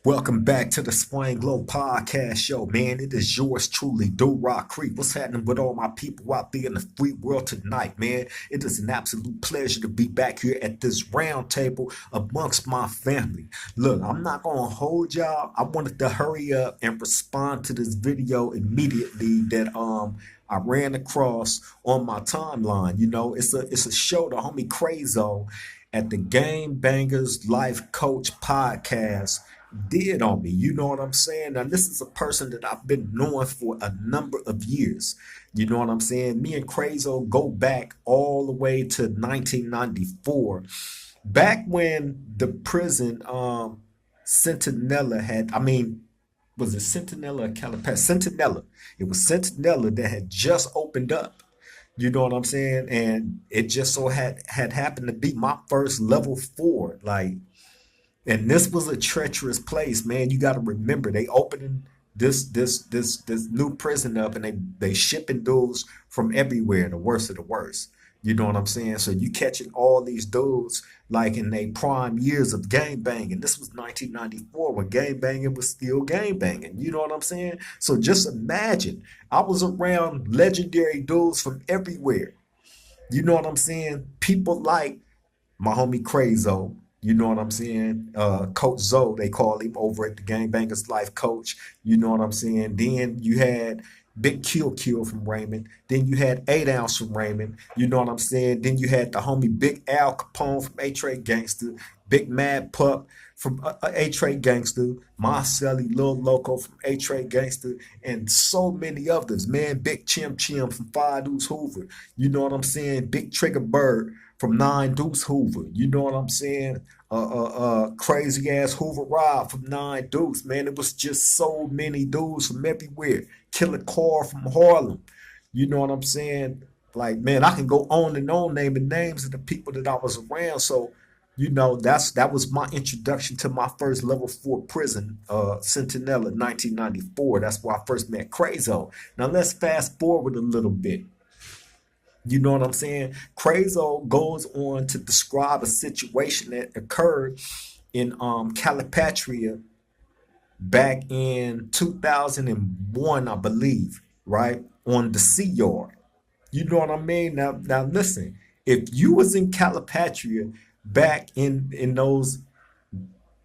Welcome back to the Swing Glow Podcast Show, man. It is yours truly, DUROC Creek. What's happening with all my people out there in the free world tonight, man? It is an absolute pleasure to be back here at this round table amongst my family. Look, I'm not gonna hold y'all. I wanted to hurry up and respond to this video immediately that I ran across on my timeline. It's a show, the homie Crazo at the Game Bangers Life Coach Podcast did on me. You know what I'm saying? Now, this is a person that I've been knowing for a number of years. You know what I'm saying? Me and Crazo go back all the way to 1994. Back when the prison Centinela had, was it Centinela or Calipatria? Centinela. It was Centinela that had just opened up. You know what I'm saying? And it just so had happened to be my first level four. And this was a treacherous place, man. You got to remember they opening this new prison up, and they shipping dudes from everywhere, the worst of the worst. You know what I'm saying? So you catching all these dudes like in their prime years of game banging. This was 1994 when game banging was still game banging. You know what I'm saying? So just imagine I was around legendary dudes from everywhere. You know what I'm saying? People like my homie Crazo. You know what I'm saying? Coach Zoe, they call him over at the Gangbangers Life Coach. You know what I'm saying? Then you had Big Kill from Raymond. Then you had 8 Ounce from Raymond. You know what I'm saying? Then you had the homie Big Al Capone from A-Tray Gangster. Big Mad Pup from A-Tray Gangster. Marcelli Lil Loco from A-Tray Gangster. And so many others, man. Big Chim Chim from Five Deuce Hoover. You know what I'm saying? Big Trigger Bird from Nine Deuce Hoover. You know what I'm saying? Crazy ass Hoover Rob from Nine Deuce, man. It was just so many dudes from everywhere. Killer Car from Harlem. You know what I'm saying? Like, man, I can go on and on naming names of the people that I was around. So, that was my introduction to my first level four prison, Centinela, 1994. That's where I first met Crazo. Now let's fast forward a little bit. You know what I'm saying? Crazo goes on to describe a situation that occurred in Calipatria back in 2001, I believe, right? On the Sea Yard. You know what I mean? Now listen, if you was in Calipatria back in those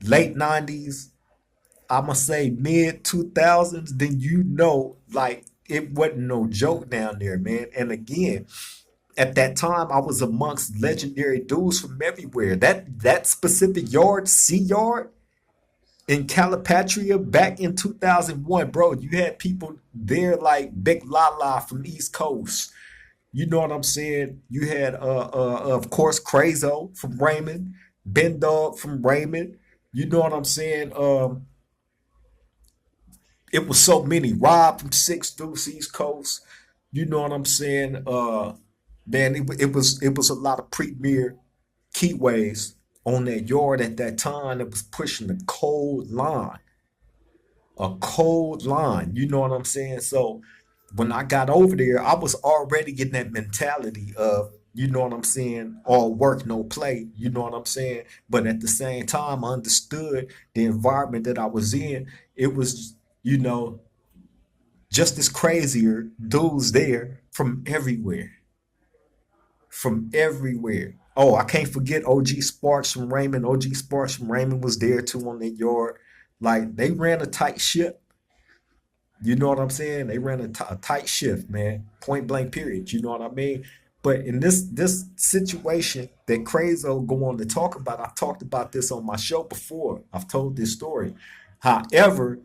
late 90s, I'ma say mid 2000s, then like it wasn't no joke down there, man. And again, at that time I was amongst legendary dudes from everywhere. That specific yard, Sea Yard in Calipatria back in 2001, bro, you had people there like Big Lala from East Coast. You know what I'm saying? You had of course Crazo from Raymond, Ben Dog from Raymond. You know what I'm saying? It was so many. Rob from Six Deuce East Coast. You know what I'm saying? Man, it was a lot of premier keyways on that yard at that time that was pushing a cold line. A cold line. You know what I'm saying? So when I got over there, I was already getting that mentality of, you know what I'm saying, all work, no play. You know what I'm saying? But at the same time, I understood the environment that I was in. It was, you know, just as crazier dudes there from everywhere. From everywhere. Oh, I can't forget OG Sparks from Raymond. OG Sparks from Raymond was there too on that yard. Like they ran a tight ship. You know what I'm saying? They ran a tight shift, man. Point blank, period. You know what I mean? But in this situation that Crazo go on to talk about, I've talked about this on my show before. I've told this story. However,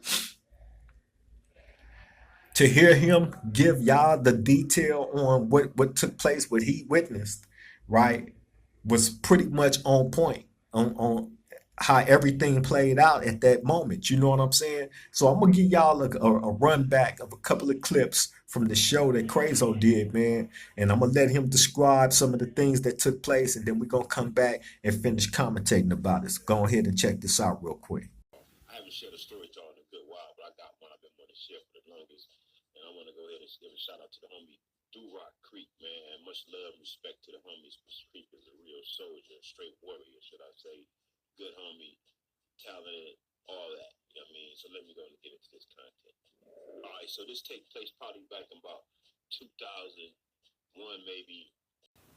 to hear him give y'all the detail on what took place, what he witnessed, right, was pretty much on point on how everything played out at that moment. You know what I'm saying? So I'm gonna give y'all a run back of a couple of clips from the show that Crazo did, man, and I'm gonna let him describe some of the things that took place, and then we're gonna come back and finish commentating about it. So go ahead and check this out real quick. I haven't shared a story with y'all in a good while, but I got one I've been wanting to share for the longest. And I want to go ahead and give a shout out to the homie DUROC Creek, man. Much love and respect to the homies. Creek is a real soldier, straight warrior, should I say. Good homie, talented, all that. You know what I mean? So let me go and get into this content. All right, so this take place probably back in about 2001, maybe.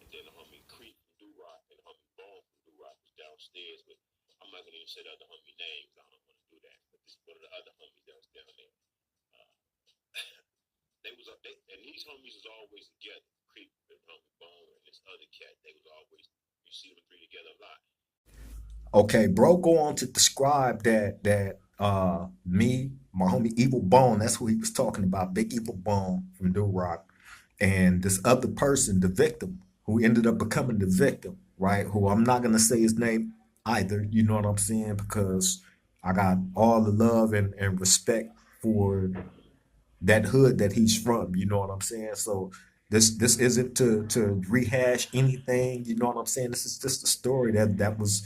And then the homie Creek from DUROC and the homie Bone from DUROC was downstairs. But I'm not gonna even say the other homie names. I don't want to do that. But this is one of the other homies that was down there. Uh, they was up. And these homies was always together. Creek and homie Bone and this other cat. They was always. You see them three together a lot. Okay, bro, go on to describe me, my homie Evil Bone, that's who he was talking about, Big Evil Bone from Do Rock, and this other person, the victim, who ended up becoming the victim, right? Who I'm not gonna say his name either, you know what I'm saying? Because I got all the love and respect for that hood that he's from, you know what I'm saying? So this isn't to rehash anything, you know what I'm saying? This is just a story that was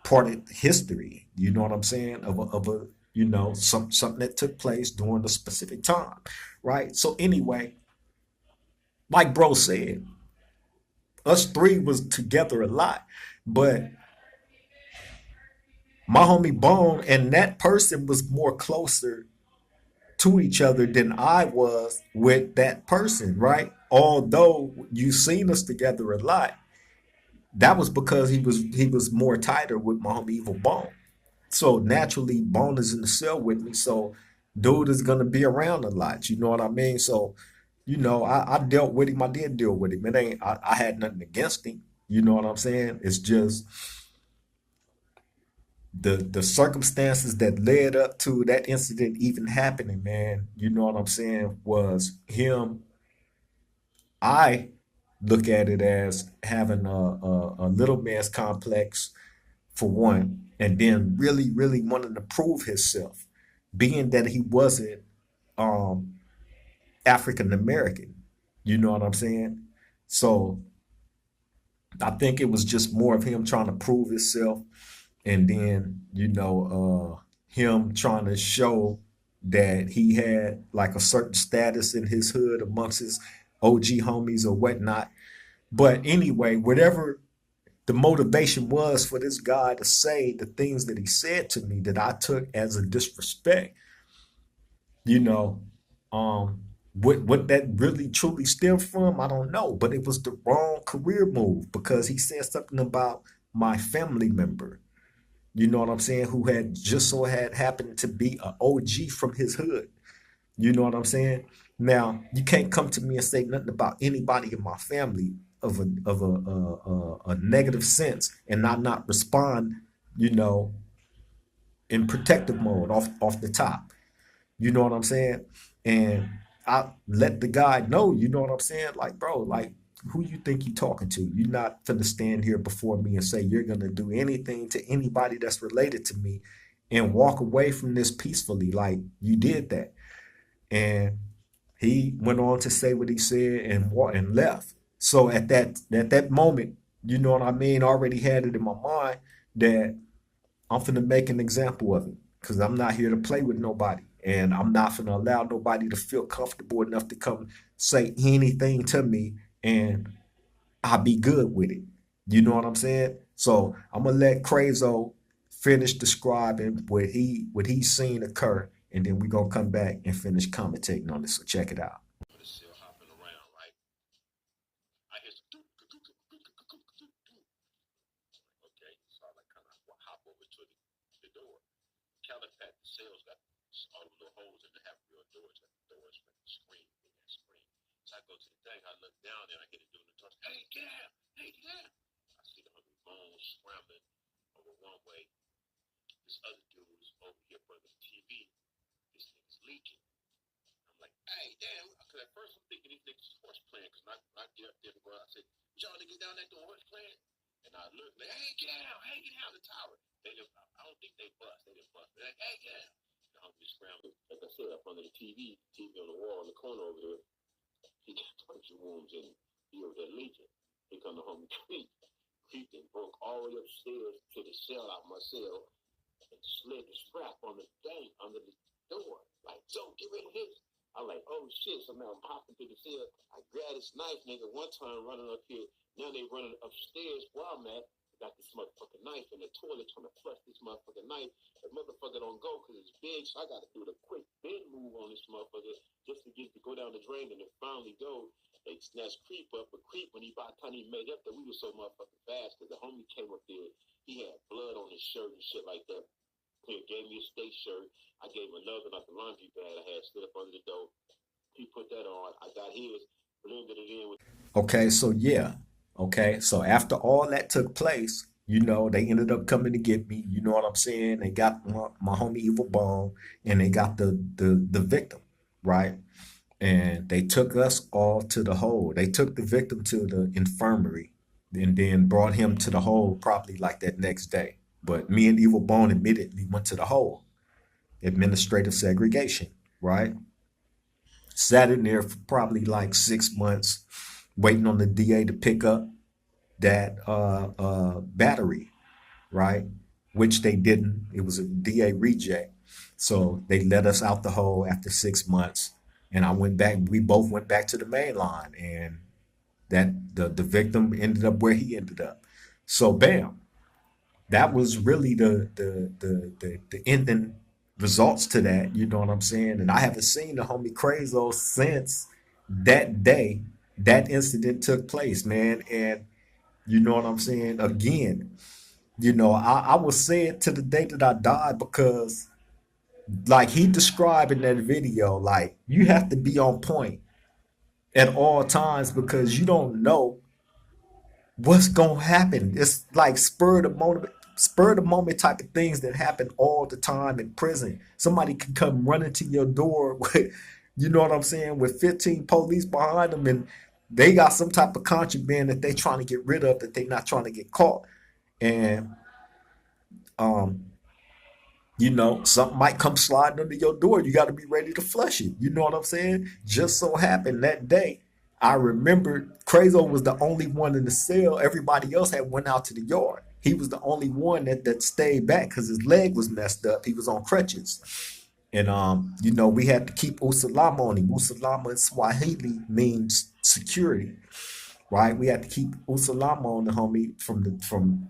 part of history. You know what I'm saying? Of a something that took place during a specific time, right? So anyway, like bro said, us three was together a lot, but my homie Bone and that person was more closer to each other than I was with that person, right? Although you seen us together a lot, that was because he was more tighter with my homie Evil Bone. So naturally, Bone is in the cell with me. So dude is gonna be around a lot. You know what I mean? So, I dealt with him. I did deal with him. It ain't I had nothing against him. You know what I'm saying? It's just the circumstances that led up to that incident even happening, man. You know what I'm saying? Was him. I look at it as having a little man's complex for one, and then really, really wanting to prove himself, being that he wasn't um, African American. You know what I'm saying? So I think it was just more of him trying to prove himself, and then him trying to show that he had like a certain status in his hood amongst his OG homies or whatnot. But anyway, whatever the motivation was for this guy to say the things that he said to me that I took as a disrespect, you know, um, what that really truly stemmed from, I don't know, but it was the wrong career move because he said something about my family member, you know what I'm saying, who had just so had happened to be an OG from his hood. You know what I'm saying? Now you can't come to me and say nothing about anybody in my family of a negative sense and not respond, you know, in protective mode off the top. You know what I'm saying? And I let the guy know, you know what I'm saying? Like, bro, like, who you think you talking to? You're not gonna stand here before me and say you're gonna do anything to anybody that's related to me and walk away from this peacefully. Like you did that. And he went on to say what he said and left. So at that moment, you know what I mean, I already had it in my mind that I'm finna make an example of him because I'm not here to play with nobody. And I'm not finna allow nobody to feel comfortable enough to come say anything to me and I'll be good with it. You know what I'm saying? So I'm gonna let Crazo finish describing what he's seen occur, and then we're gonna come back and finish commentating on this. So check it out. But it's still hopping around, right? I hear some okay, so I like kind of hop over to the door. Calipat, the sales got all the little holes in the half real doors, like the doors from the screen, in that screen. So I go to the thing, I look down there, I hear it doing the touch. Hey, get out! Hey, get out! I see the homie bones scrambling over one way. This other dude is over here by the TV. This thing's leaking. I'm like, hey, damn. Because at first I'm thinking these niggas is horse playing. Because I get up there to go out, I said, y'all niggas down there doing horse playing? And I look like, hey, get out. Hey, get out of the tower. They didn't, I don't think they bust. They didn't bust. They're like, hey, get out. The homie scrambled. Like I said, up under the TV on the wall in the corner over there. He got puncture wounds and he over there leaking. Here come the homie Creep. Creep and broke all the way upstairs to the cell out my cell and slid the strap on the thing under the door. Like, don't get rid of this. I'm like, oh shit. So now I'm hopping to the cell. I grab this knife, nigga, one time running up here. Now they running upstairs where I'm at. Got this motherfucking knife in the toilet trying to flush this motherfucking knife. the motherfucker don't go because it's big, so I got to do the quick bend move on this motherfucker just to get to go down the drain and then finally go. They snatched Creep up, but Creep, when by the time he made up there, we were so motherfucking fast because the homie came up there. He had blood on his shirt and shit like that. He gave me a state shirt. I gave him another, like the laundry bag I had stood up under the door. He put that on. I got his, blended it in with. Okay, so yeah. Okay, so after all that took place, you know, they ended up coming to get me. You know what I'm saying? They got my homie Evil Bone, and they got the victim, right? And they took us all to the hole. They took the victim to the infirmary, and then brought him to the hole probably like that next day. But me and Evil Bone immediately went to the hole, administrative segregation, right? Sat in there for probably like 6 months, waiting on the DA to pick up that battery, right? Which they didn't. It was a DA reject. So they let us out the hole after 6 months. And I went back, we both went back to the main line. And that the victim ended up where he ended up. So bam, that was really the ending results to that. You know what I'm saying? And I haven't seen the homie Crazo since that day that incident took place, man. And you know what I'm saying? Again, you know, I will say it to the day that I die because, like he described in that video, like you have to be on point at all times because you don't know what's gonna happen. It's like spur of the moment type of things that happen all the time in prison. Somebody can come running to your door with, you know what I'm saying, with 15 police behind them, and they got some type of contraband that they trying to get rid of that they not trying to get caught. And um, you know, something might come sliding under your door. You got to be ready to flush it. You know what I'm saying? Just so happened that day, I remember Crazo was the only one in the cell. Everybody else had went out to the yard. He was the only one that stayed back because his leg was messed up. He was on crutches. And you know, we had to keep usalama on him. Usalama in Swahili means security, right? We had to keep usalama on the homie from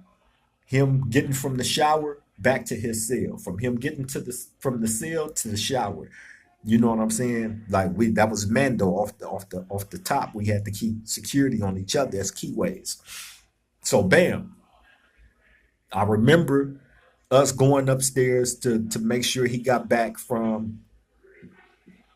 him getting from the shower back to his cell, from him getting to the from the cell to the shower. You know what I'm saying? Like we that was Mando off the top. We had to keep security on each other as keyways. So bam, I remember us going upstairs to make sure he got back from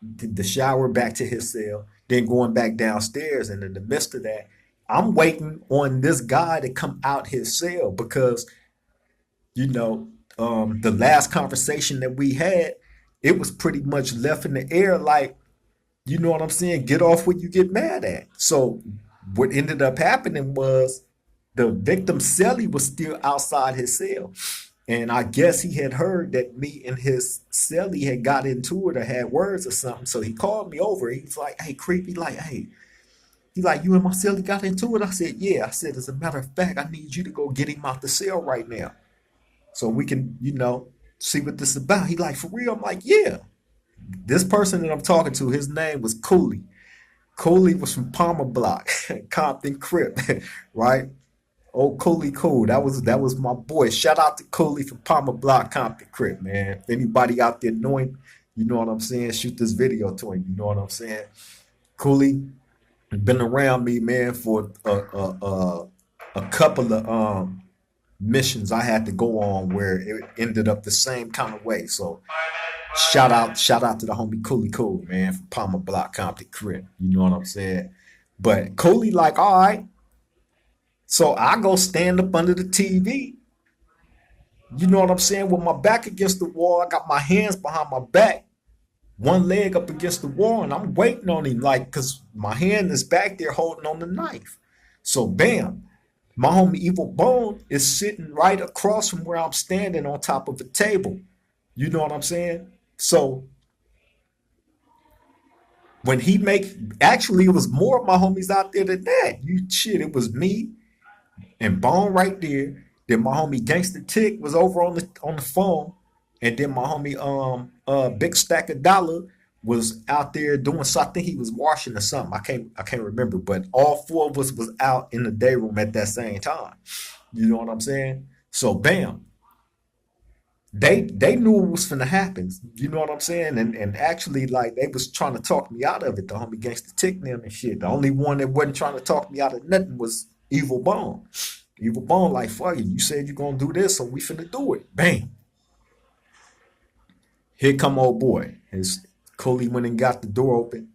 the shower back to his cell, then going back downstairs. And in the midst of that, I'm waiting on this guy to come out his cell because, you know, the last conversation that we had, it was pretty much left in the air like, you know what I'm saying? Get off what you get mad at. So what ended up happening was the victim's cellie was still outside his cell. And I guess he had heard that me and his cellie had got into it or had words or something. So he called me over. He was like, hey, creepy, like, hey, he's like, you and my cellie got into it? I said, yeah. I said, as a matter of fact, I need you to go get him out the cell right now so we can, you know, see what this is about. He like, for real? I'm like, yeah. This person that I'm talking to, his name was Cooley. Cooley was from Palmer Block, Compton Crip, right? Oh, Cooley Cool. That was my boy. Shout out to Cooley from Palmer Block, Compton Crip, man. If anybody out there knowing, you know what I'm saying, shoot this video to him. You know what I'm saying? Cooley been around me, man, for a couple of missions I had to go on where it ended up the same kind of way. So shout out to the homie Cooley Cool, man, from Palmer Block, Compton Crip. You know what I'm saying? But Cooley like, all right. So I go stand up under the TV. You know what I'm saying? With my back against the wall, I got my hands behind my back, one leg up against the wall, and I'm waiting on him, like, because my hand is back there holding on the knife. So bam, my homie Evil Bone is sitting right across from where I'm standing on top of a table. You know what I'm saying? So when he actually, it was more of my homies out there than that. It was me and Bone right there. Then my homie Gangster Tick was over on the phone, and then my homie Big Stack of Dollar was out there doing something. I think he was washing or something. I can't remember, but all four of us was out in the day room at that same time. You know what I'm saying? So bam, they knew it was finna happen. You know what I'm saying? And actually, like, they was trying to talk me out of it. The homie Gangsta Tick them and shit. The only one that wasn't trying to talk me out of nothing was Evil Bone. Evil Bone, like, fuck it. You said you gonna do this, so we finna do it. Bang. Here come old boy. His Cooley went and got the door open,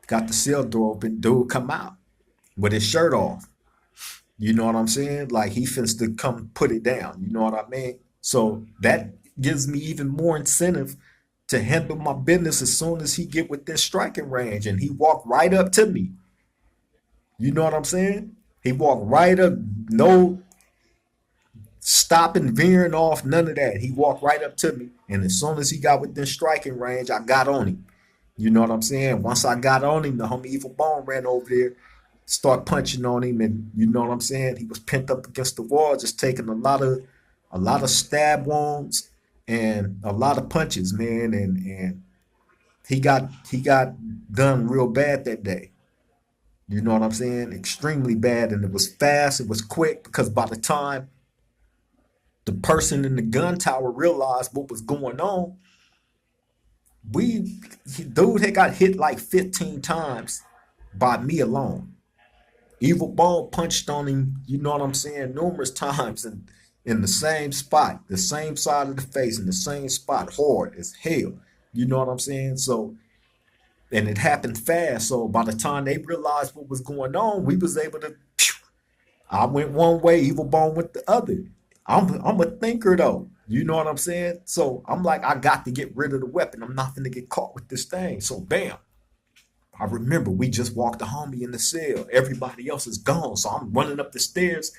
got the cell door open. Dude come out with his shirt off. You know what I'm saying? Like, he finna to come put it down. You know what I mean? So that gives me even more incentive to handle my business as soon as he get within striking range. And he walked right up to me. You know what I'm saying? He walked right up, no stopping, veering off, none of that. He walked right up to me. And as soon as he got within striking range, I got on him. You know what I'm saying? Once I got on him, the homie Evil Bone ran over there, start punching on him, and you know what I'm saying? He was pent up against the wall, just taking a lot of stab wounds and a lot of punches, man. And he got done real bad that day. You know what I'm saying? Extremely bad, and it was fast. It was quick because by the time the person in the gun tower realized what was going on, dude had got hit like 15 times by me alone. Evil Bone punched on him, you know what I'm saying, numerous times in the same spot, the same side of the face, in the same spot, hard as hell. You know what I'm saying? So, and it happened fast. So by the time they realized what was going on, we was able to. I went one way, Evil Bone went the other. I'm a thinker though. You know what I'm saying? So I'm like, I got to get rid of the weapon. I'm not gonna get caught with this thing. So bam, I remember we just walked the homie in the cell. Everybody else is gone. So I'm running up the stairs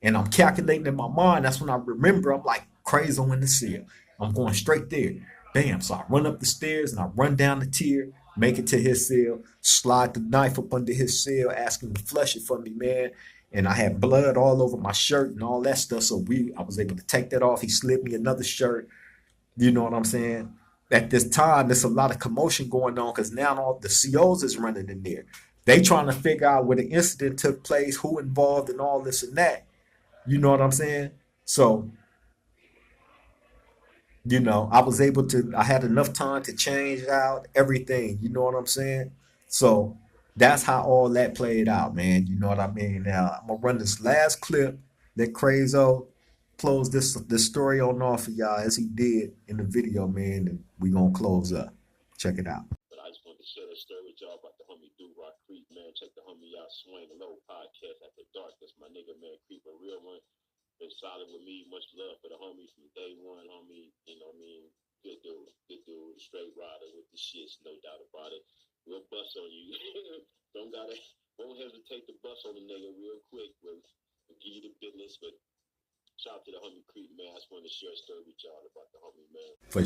and I'm calculating in my mind. That's when I remember I'm like crazy in the cell. I'm going straight there. Bam. So I run up the stairs and I run down the tier, make it to his cell, slide the knife up under his cell, ask him to flush it for me, man. And I had blood all over my shirt and all that stuff. So I was able to take that off. He slid me another shirt. You know what I'm saying? At this time, there's a lot of commotion going on because now all the COs is running in there. They trying to figure out where the incident took place, who involved, and all this and that. You know what I'm saying? So, I was able to. I had enough time to change out everything. You know what I'm saying? So that's how all that played out, man. You know what I mean? Now I'm gonna run this last clip. Let Crazo close this story on off for y'all as he did in the video, man, and we gonna close up. Check it out. But I just wanted to share that story with y'all about the homie DUROC Creep, man. Check the homie out, Swing Low Podcast After Dark. That's my nigga, man. Creep, a real one. Been solid with me. Much love for the homie from day one, homie. You know what I mean? Good dude, straight rider with the shits, no doubt about it. We'll bust on you. Won't hesitate to bust on the nigga real quick. We'll give you the business, but shout out to the homie Creep, man. I just wanted to share a story with y'all about the homie, man. For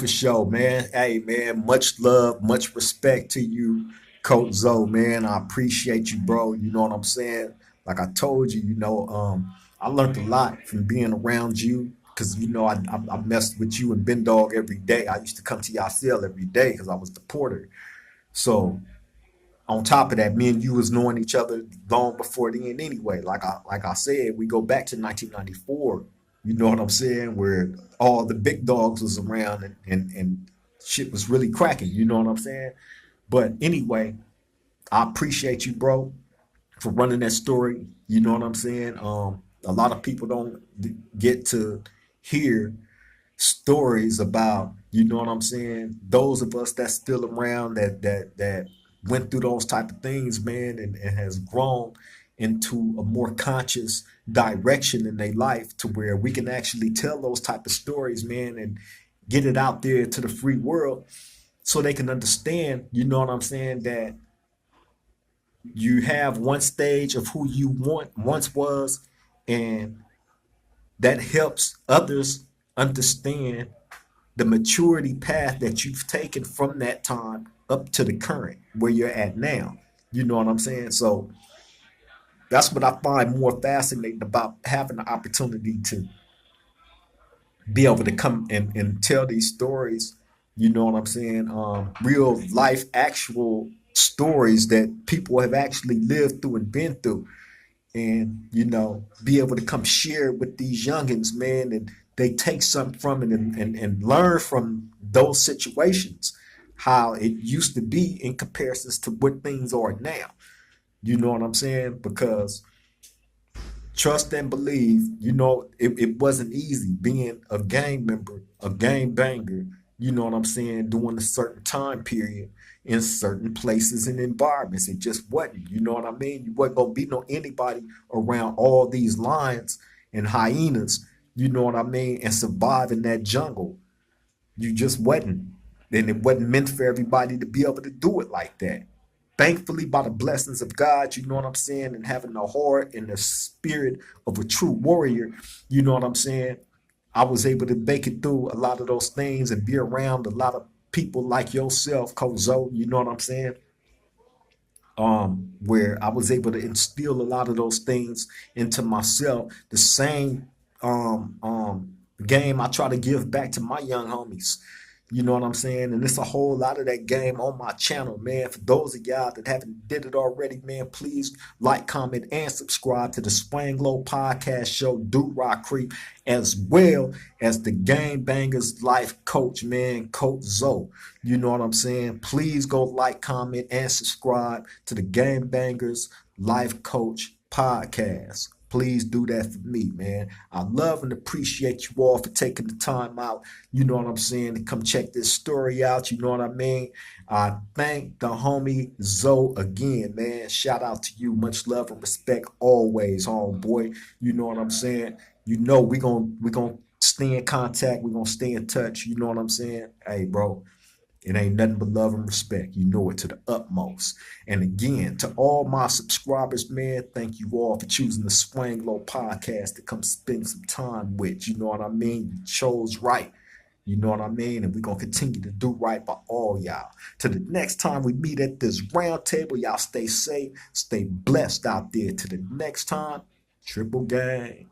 sure, man. Hey, man, much love, much respect to you, Coach Zoe, man. I appreciate you, bro. You know what I'm saying? Like I told you, I learned a lot from being around you because I messed with you and Ben Dog every day. I used to come to y'all cell every day because I was the porter. So on top of that, me and you was knowing each other long before then anyway. Like I said, we go back to 1994. You know what I'm saying? Where all the big dogs was around and shit was really cracking. You know what I'm saying? But anyway, I appreciate you, bro, for running that story. You know what I'm saying? A lot of people don't get to hear stories about, you know what I'm saying, those of us that's still around that went through those type of things, man, and has grown into a more conscious direction in their life to where we can actually tell those type of stories, man, and get it out there to the free world so they can understand, you know what I'm saying, that you have one stage of who you once was, and that helps others understand the maturity path that you've taken from that time up to the current where you're at now. You know what I'm saying? So that's what I find more fascinating about having the opportunity to be able to come and tell these stories. You know what I'm saying? Real life, actual stories that people have actually lived through and been through, and be able to come share with these youngins, man, and they take something from it and learn from those situations, how it used to be in comparisons to what things are now. You know what I'm saying? Because trust and believe, it wasn't easy being a gang member, a gang banger, you know what I'm saying, during a certain time period in certain places and environments. It just wasn't, you know what I mean? You wasn't gonna be no anybody around all these lions and hyenas, you know what I mean, and survive in that jungle. You just wasn't. And it wasn't meant for everybody to be able to do it like that. Thankfully, by the blessings of God, you know what I'm saying, and having the heart and the spirit of a true warrior, you know what I'm saying, I was able to make it through a lot of those things and be around a lot of people like yourself, Kozo, you know what I'm saying? Where I was able to instill a lot of those things into myself. The same game I try to give back to my young homies. You know what I'm saying? And it's a whole lot of that game on my channel, man. For those of y'all that haven't did it already, man, please like, comment, and subscribe to the Spring Glow Podcast Show, DUROC Creep, as well as the Game Bangers Life Coach, man, Coach Zoe. You know what I'm saying? Please go like, comment, and subscribe to the Game Bangers Life Coach Podcast. Please do that for me, man. I love and appreciate you all for taking the time out, you know what I'm saying, to come check this story out, you know what I mean? I thank the homie Zoe again, man. Shout out to you. Much love and respect always, homeboy. You know what I'm saying? You know we gonna stay in contact. We're gonna stay in touch. You know what I'm saying? Hey, bro. It ain't nothing but love and respect. You know it to the utmost. And again, to all my subscribers, man, thank you all for choosing the Swing Low podcast to come spend some time with. You know what I mean? You chose right. You know what I mean? And we're going to continue to do right by all y'all. To the next time we meet at this round table, y'all stay safe, stay blessed out there. To the next time, triple gang.